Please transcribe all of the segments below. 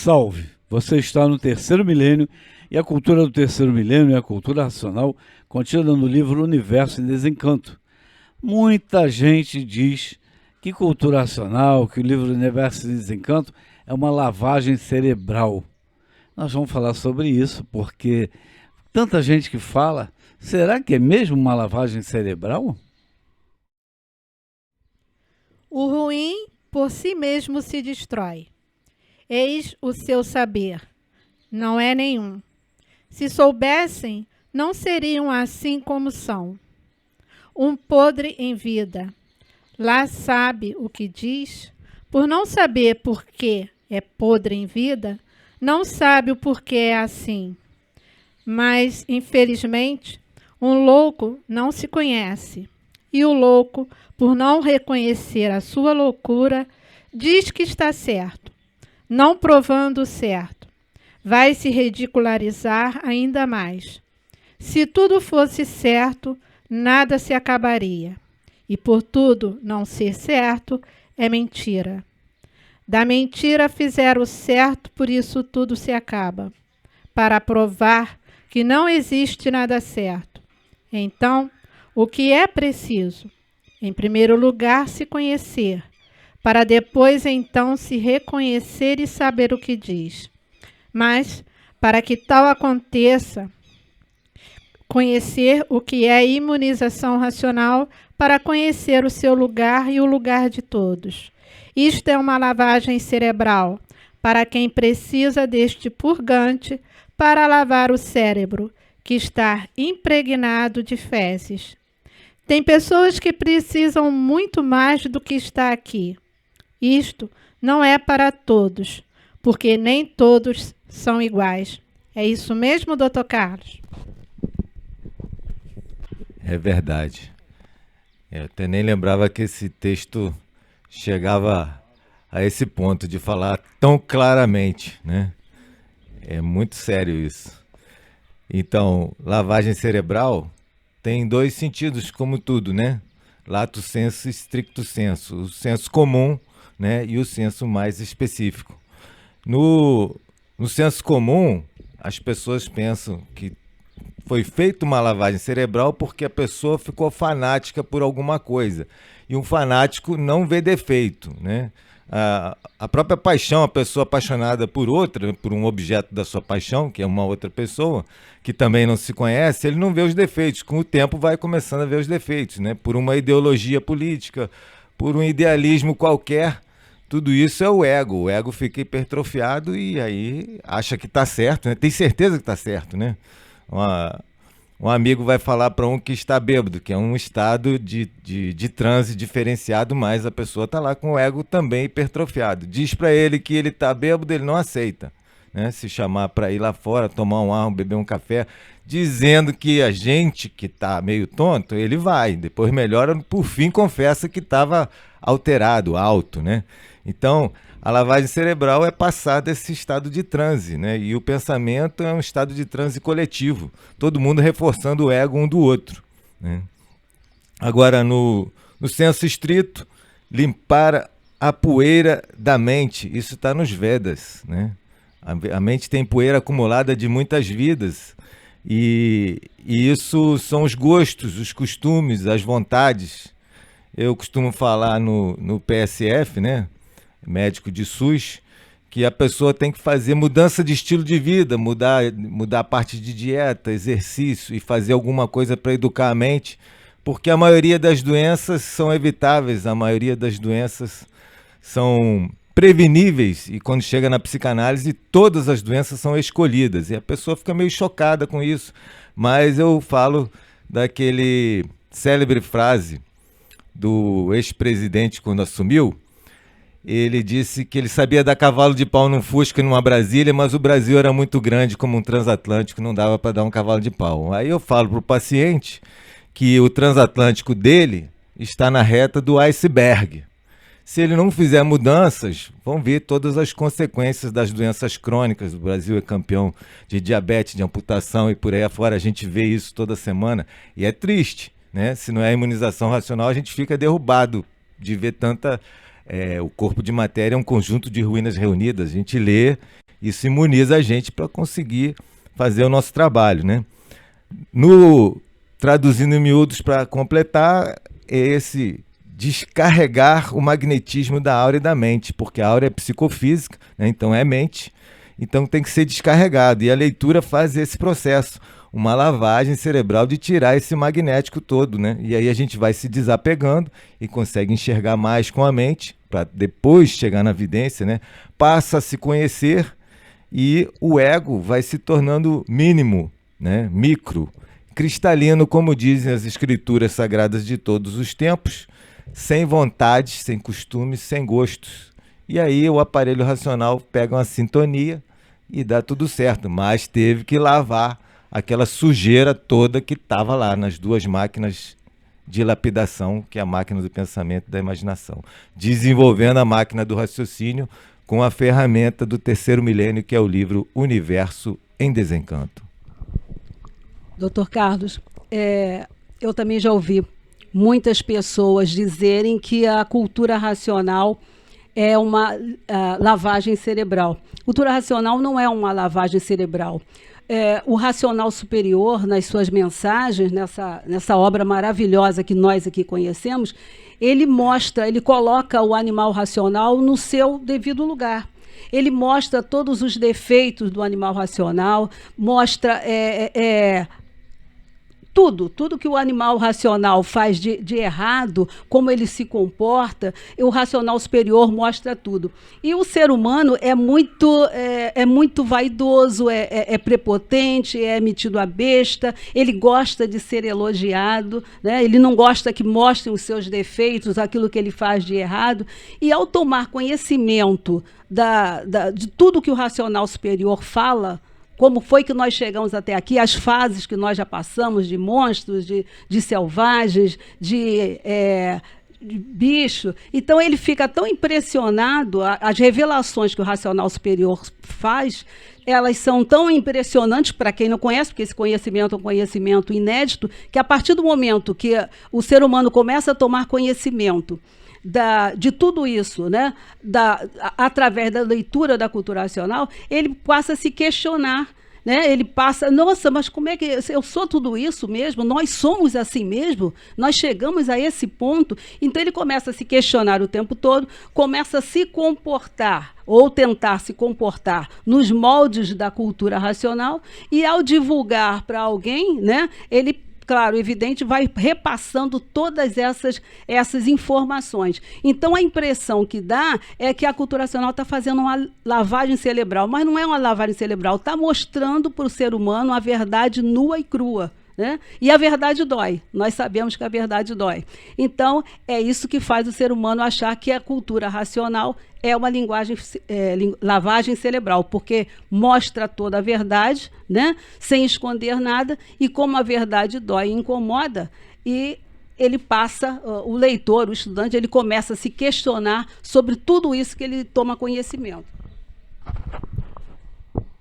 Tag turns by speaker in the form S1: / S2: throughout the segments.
S1: Salve! Você está no terceiro milênio e a cultura do terceiro milênio é a cultura racional contida no livro Universo em Desencanto. Muita gente diz que cultura racional, que o livro Universo em Desencanto é uma lavagem cerebral. Nós vamos falar sobre isso porque tanta gente que fala, será que é mesmo uma lavagem cerebral?
S2: O ruim por si mesmo se destrói. Eis o seu saber. Não é nenhum. Se soubessem, não seriam assim como são. Um podre em vida. Lá sabe o que diz. Por não saber por que é podre em vida, não sabe o porquê é assim. Mas, infelizmente, um louco não se conhece. E o louco, por não reconhecer a sua loucura, diz que está certo, não provando o certo. Vai se ridicularizar ainda mais. Se tudo fosse certo, nada se acabaria. E por tudo não ser certo, é mentira. Da mentira fizeram o certo, por isso tudo se acaba. Para provar que não existe nada certo. Então, o que é preciso? Em primeiro lugar, se conhecer, para depois então se reconhecer e saber o que diz. Mas, para que tal aconteça, conhecer o que é imunização racional para conhecer o seu lugar e o lugar de todos. Isto é uma lavagem cerebral para quem precisa deste purgante para lavar o cérebro, que está impregnado de fezes. Tem pessoas que precisam muito mais do que está aqui. Isto não é para todos, porque nem todos são iguais. É isso mesmo, Dr. Carlos?
S3: É verdade. Eu até nem lembrava que esse texto chegava a esse ponto de falar tão claramente, né? É muito sério isso. Então, lavagem cerebral tem dois sentidos, como tudo, né? Lato sensu e stricto sensu. O senso comum, né? E o senso mais específico. No senso comum, as pessoas pensam que foi feita uma lavagem cerebral porque a pessoa ficou fanática por alguma coisa. E um fanático não vê defeito, né? A própria paixão, a pessoa apaixonada por outra, por um objeto da sua paixão, que é uma outra pessoa, que também não se conhece, ele não vê os defeitos. Com o tempo vai começando a ver os defeitos, né? Por uma ideologia política, por um idealismo qualquer. Tudo isso é o ego. O ego fica hipertrofiado e aí acha que está certo, né? Tem certeza que está certo, né? Um amigo vai falar para um que está bêbado, que é um estado de transe diferenciado, mas a pessoa está lá com o ego também hipertrofiado. Diz para ele que ele está bêbado, ele não aceita, né? Se chamar para ir lá fora, tomar um ar, beber um café, dizendo que a gente que está meio tonto, ele vai. Depois melhora, por fim confessa que estava alterado, alto, né? Então, a lavagem cerebral é passar desse estado de transe, né? E o pensamento é um estado de transe coletivo, todo mundo reforçando o ego um do outro, né? Agora, no senso estrito, limpar a poeira da mente, isso está nos Vedas, né? A mente tem poeira acumulada de muitas vidas e isso são os gostos, os costumes, as vontades. Eu costumo falar no PSF, né? Médico de SUS, que a pessoa tem que fazer mudança de estilo de vida, mudar a parte de dieta, exercício e fazer alguma coisa para educar a mente, porque a maioria das doenças são evitáveis, a maioria das doenças são preveníveis e quando chega na psicanálise todas as doenças são escolhidas e a pessoa fica meio chocada com isso, mas eu falo daquele célebre frase do ex-presidente quando assumiu. Ele disse que ele sabia dar cavalo de pau num Fusca e numa Brasília, mas o Brasil era muito grande como um transatlântico, não dava para dar um cavalo de pau. Aí eu falo para o paciente que o transatlântico dele está na reta do iceberg. Se ele não fizer mudanças, vão vir todas as consequências das doenças crônicas. O Brasil é campeão de diabetes, de amputação e por aí afora. A gente vê isso toda semana e é triste, né? Se não é imunização racional, a gente fica derrubado de ver tanta... o corpo de matéria é um conjunto de ruínas reunidas. A gente lê Isso imuniza a gente para conseguir fazer o nosso trabalho, né? Traduzindo em miúdos para completar, é esse descarregar o magnetismo da aura e da mente, porque a aura é psicofísica, né? Então é mente, então tem que ser descarregado, e a leitura faz esse processo, uma lavagem cerebral de tirar esse magnético todo, né? E aí a gente vai se desapegando e consegue enxergar mais com a mente, para depois chegar na vidência, né? Passa a se conhecer e o ego vai se tornando mínimo, né? Micro, cristalino, como dizem as escrituras sagradas de todos os tempos, sem vontades, sem costumes, sem gostos. E aí o aparelho racional pega uma sintonia e dá tudo certo, mas teve que lavar aquela sujeira toda que estava lá nas duas máquinas de lapidação, que é a máquina do pensamento e da imaginação, desenvolvendo a máquina do raciocínio com a ferramenta do terceiro milênio, que é o livro Universo em Desencanto.
S4: Doutor Carlos, eu também já ouvi muitas pessoas dizerem que a cultura racional é uma lavagem cerebral. Cultura racional não é uma lavagem cerebral. O racional superior, nas suas mensagens, nessa obra maravilhosa que nós aqui conhecemos, ele coloca o animal racional no seu devido lugar. Ele mostra todos os defeitos do animal racional, mostra tudo que o animal racional faz de errado, como ele se comporta, o racional superior mostra tudo. E o ser humano é muito vaidoso, é prepotente, é metido a besta, ele gosta de ser elogiado, né? Ele não gosta que mostrem os seus defeitos, aquilo que ele faz de errado. E ao tomar conhecimento de tudo que o racional superior fala, como foi que nós chegamos até aqui, as fases que nós já passamos de monstros, de selvagens, de bicho. Então ele fica tão impressionado, as revelações que o racional superior faz, elas são tão impressionantes para quem não conhece, porque esse conhecimento é um conhecimento inédito, que a partir do momento que o ser humano começa a tomar conhecimento de tudo isso, né? Através da leitura da cultura racional, ele passa a se questionar, né? Ele passa, nossa, mas como é que eu sou tudo isso mesmo? Nós somos assim mesmo? Nós chegamos a esse ponto? Então ele começa a se questionar o tempo todo, começa a se comportar ou tentar se comportar nos moldes da cultura racional, e ao divulgar para alguém, né? Ele, claro, evidente, vai repassando todas essas informações. Então, a impressão que dá é que a cultura racional está fazendo uma lavagem cerebral, mas não é uma lavagem cerebral, está mostrando para o ser humano a verdade nua e crua, né? E a verdade dói, nós sabemos que a verdade dói. Então, é isso que faz o ser humano achar que a cultura racional é uma lavagem cerebral, porque mostra toda a verdade, né? Sem esconder nada, e como a verdade dói e incomoda, e ele passa, o leitor, o estudante, ele começa a se questionar sobre tudo isso que ele toma conhecimento.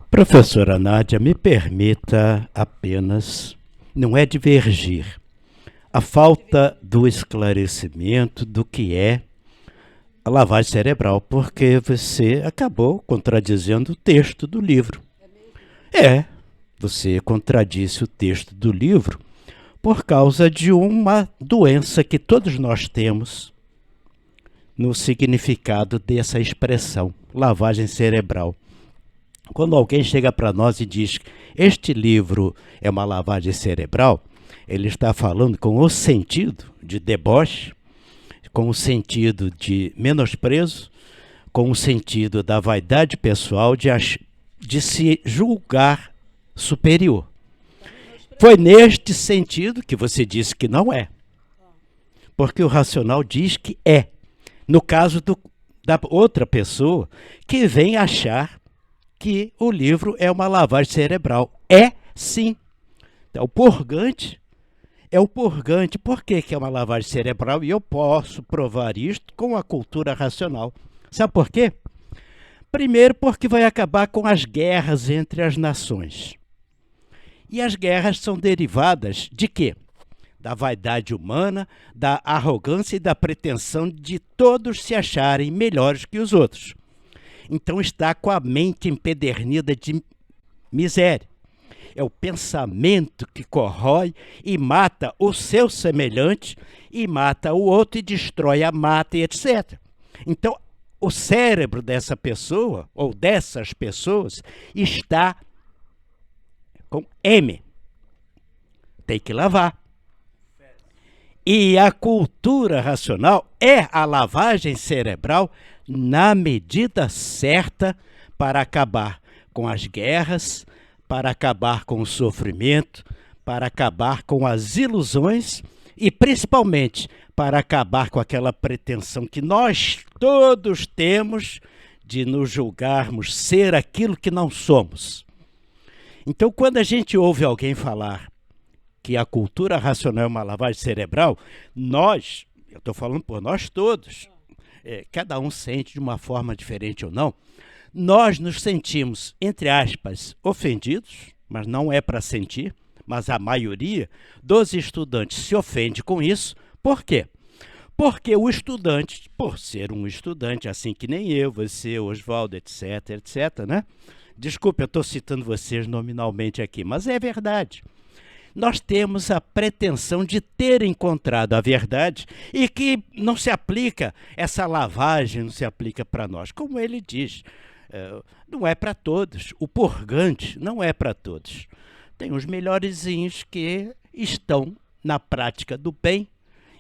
S5: Professora Nádia, me permita apenas, não é divergir, a falta do esclarecimento do que é a lavagem cerebral, porque você acabou contradizendo o texto do livro. Você contradisse o texto do livro por causa de uma doença que todos nós temos no significado dessa expressão, lavagem cerebral. Quando alguém chega para nós e diz que este livro é uma lavagem cerebral, ele está falando com o sentido de deboche, com o sentido de menosprezo, com o sentido da vaidade pessoal, de se julgar superior. Foi neste sentido que você disse que não é. Porque o racional diz que é. No caso da outra pessoa que vem achar que o livro é uma lavagem cerebral. É sim. Então, o purgante é o purgante. Por que é uma lavagem cerebral? E eu posso provar isto com a cultura racional. Sabe por quê? Primeiro, porque vai acabar com as guerras entre as nações. E as guerras são derivadas de quê? Da vaidade humana, da arrogância e da pretensão de todos se acharem melhores que os outros. então está com a mente empedernida de miséria. É o pensamento que corrói e mata o seu semelhante, e mata o outro e destrói a mata e etc. Então, o cérebro dessa pessoa, ou dessas pessoas, está com M. Tem que lavar. E a cultura racional é a lavagem cerebral na medida certa para acabar com as guerras, para acabar com o sofrimento, para acabar com as ilusões e, principalmente, para acabar com aquela pretensão que nós todos temos de nos julgarmos ser aquilo que não somos. Então, quando a gente ouve alguém falar que a cultura racional é uma lavagem cerebral, nós, eu estou falando por nós todos, cada um sente de uma forma diferente ou não, nós nos sentimos, entre aspas, ofendidos, mas não é para sentir, mas a maioria dos estudantes se ofende com isso. Por quê? Porque o estudante, por ser um estudante, assim que nem eu, você, Oswaldo, etc., etc., né? Desculpe, eu estou citando vocês nominalmente aqui, mas é verdade. Nós temos a pretensão de ter encontrado a verdade e que não se aplica, essa lavagem não se aplica para nós. Como ele diz, não é para todos. O purgante não é para todos. Tem os melhorzinhos que estão na prática do bem,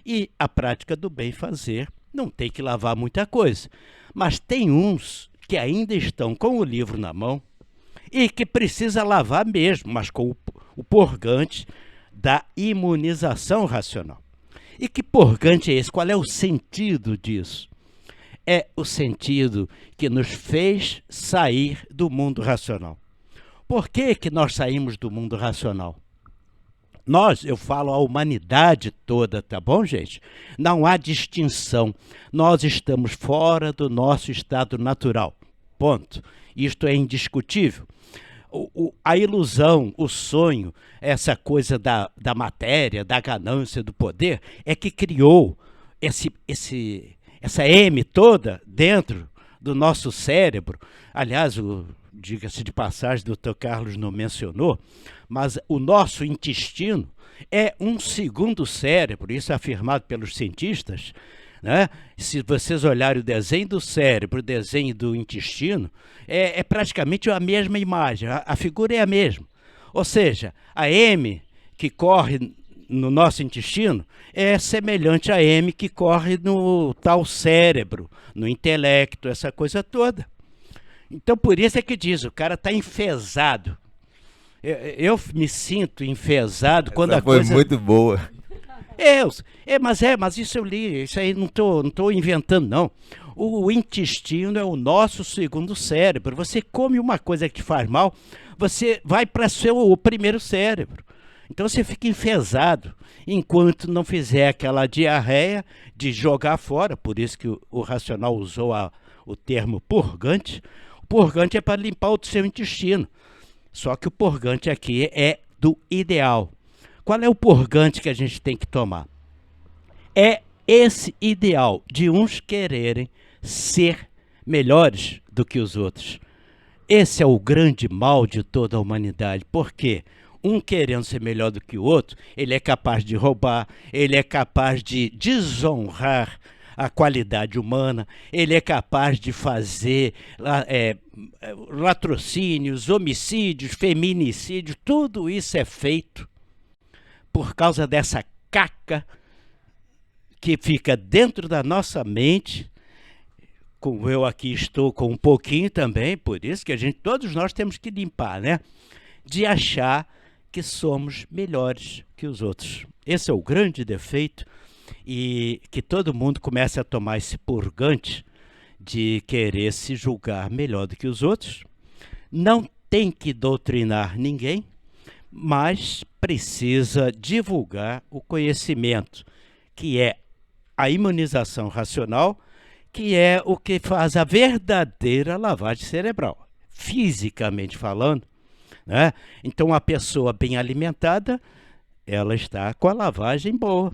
S5: e a prática do bem fazer não tem que lavar muita coisa. Mas tem uns que ainda estão com o livro na mão e que precisa lavar mesmo, mas com o purgante da imunização racional. E que purgante é esse? Qual é o sentido disso? É o sentido que nos fez sair do mundo racional. Por que que nós saímos do mundo racional? Nós, eu falo a humanidade toda, tá bom, gente? Não há distinção. Nós estamos fora do nosso estado natural. Ponto. Isto é indiscutível. A ilusão, o sonho, essa coisa da matéria, da ganância, do poder, é que criou essa M toda dentro do nosso cérebro. Aliás, diga-se de passagem, o Dr. Carlos não mencionou, mas o nosso intestino é um segundo cérebro, isso é afirmado pelos cientistas, né? Se vocês olharem o desenho do cérebro, o desenho do intestino, é praticamente a mesma imagem, a figura é a mesma. Ou seja, a M que corre no nosso intestino é semelhante à M que corre no tal cérebro, no intelecto, essa coisa toda. Então, por isso é que diz, o cara está enfesado. Eu me sinto enfesado quando a coisa...
S3: Foi muito boa.
S5: Mas isso eu li, isso aí não estou inventando, não. O intestino é o nosso segundo cérebro. Você come uma coisa que faz mal, você vai para o primeiro cérebro. Então você fica enfesado, enquanto não fizer aquela diarreia de jogar fora. Por isso que o racional usou o termo purgante. O purgante é para limpar o seu intestino. Só que o purgante aqui é do ideal. Qual é o purgante que a gente tem que tomar? É esse ideal de uns quererem ser melhores do que os outros. Esse é o grande mal de toda a humanidade. Por quê? Um querendo ser melhor do que o outro, ele é capaz de roubar, ele é capaz de desonrar a qualidade humana, ele é capaz de fazer latrocínios, homicídios, feminicídios, tudo isso é feito por causa dessa caca que fica dentro da nossa mente, como eu aqui estou com um pouquinho também, por isso que todos nós temos que limpar, né? De achar que somos melhores que os outros. Esse é o grande defeito, e que todo mundo comece a tomar esse purgante de querer se julgar melhor do que os outros. Não tem que doutrinar ninguém, mas precisa divulgar o conhecimento, que é a imunização racional, que é o que faz a verdadeira lavagem cerebral, fisicamente falando, né? Então, a pessoa bem alimentada, ela está com a lavagem boa,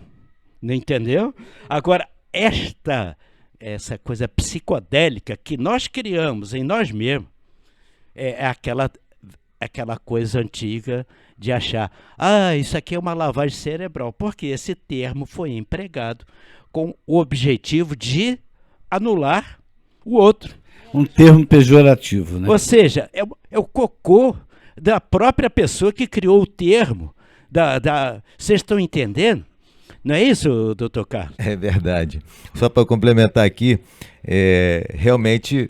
S5: não entendeu? Agora, esta essa coisa psicodélica que nós criamos em nós mesmos, é aquela coisa antiga de achar, isso aqui é uma lavagem cerebral, porque esse termo foi empregado com o objetivo de anular o outro.
S1: Um termo pejorativo, né?
S5: Ou seja, é o cocô da própria pessoa que criou o termo. Vocês estão entendendo? Não é isso, doutor Carlos?
S3: É verdade. Só para complementar aqui, realmente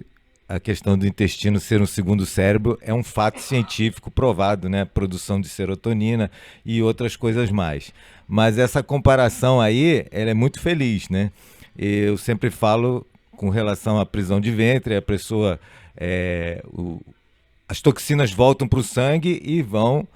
S3: a questão do intestino ser um segundo cérebro é um fato científico provado, né? Produção de serotonina e outras coisas mais. Mas essa comparação aí, ela é muito feliz, né? Eu sempre falo com relação à prisão de ventre, a pessoa, as toxinas voltam para o sangue e vão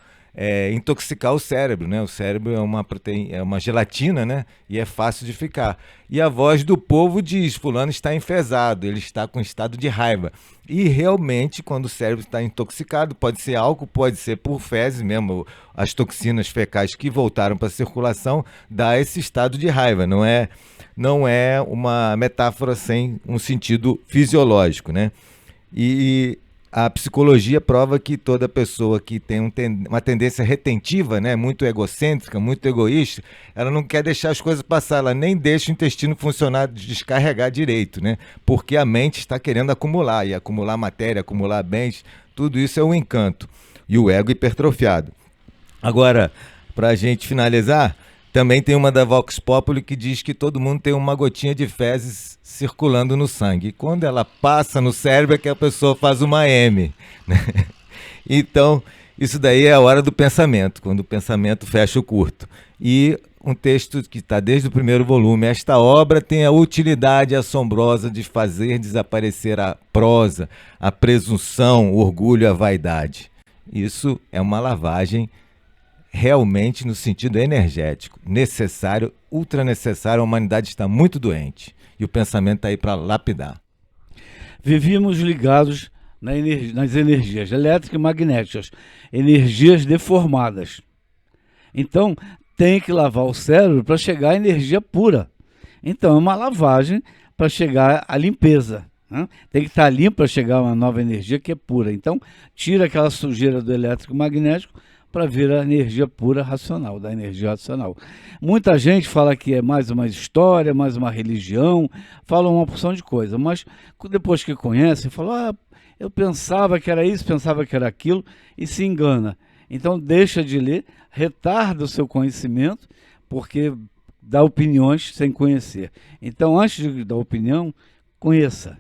S3: intoxicar o cérebro, né? O cérebro é uma gelatina, né? E é fácil de ficar. E a voz do povo diz, fulano está enfesado, ele está com estado de raiva. E realmente, quando o cérebro está intoxicado, pode ser álcool, pode ser por fezes mesmo, as toxinas fecais que voltaram para a circulação, dá esse estado de raiva. Não é uma metáfora sem um sentido fisiológico, né? E a psicologia prova que toda pessoa que tem uma tendência retentiva, né, muito egocêntrica, muito egoísta, ela não quer deixar as coisas passar, ela nem deixa o intestino funcionar, descarregar direito, né? Porque a mente está querendo acumular, e acumular matéria, acumular bens, tudo isso é um encanto. E o ego hipertrofiado. Agora, para a gente finalizar, também tem uma da Vox Populi que diz que todo mundo tem uma gotinha de fezes circulando no sangue. E quando ela passa no cérebro é que a pessoa faz uma M, né? Então, isso daí é a hora do pensamento, quando o pensamento fecha o curto. E um texto que está desde o primeiro volume. Esta obra tem a utilidade assombrosa de fazer desaparecer a prosa, a presunção, o orgulho e a vaidade. Isso é uma lavagem realmente no sentido energético, necessário, ultra necessário. A humanidade está muito doente e o pensamento está aí para lapidar.
S1: Vivíamos ligados nas energias elétricas e magnéticas, energias deformadas. Então, tem que lavar o cérebro para chegar à energia pura. Então, é uma lavagem para chegar à limpeza, né? Tem que estar limpo para chegar a uma nova energia que é pura. Então, tira aquela sujeira do elétrico e magnético para vir a energia pura racional, da energia racional. Muita gente fala que é mais uma história, mais uma religião, fala uma porção de coisa, mas depois que conhece, fala, eu pensava que era isso, pensava que era aquilo, e se engana. Então deixa de ler, retarda o seu conhecimento, porque dá opiniões sem conhecer. Então, antes de dar opinião, conheça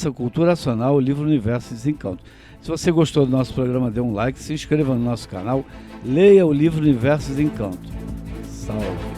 S1: a cultura racional, o livro Universo e Desencanto. Se você gostou do nosso programa, dê um like, se inscreva no nosso canal, leia o livro Universo e Desencanto. Salve!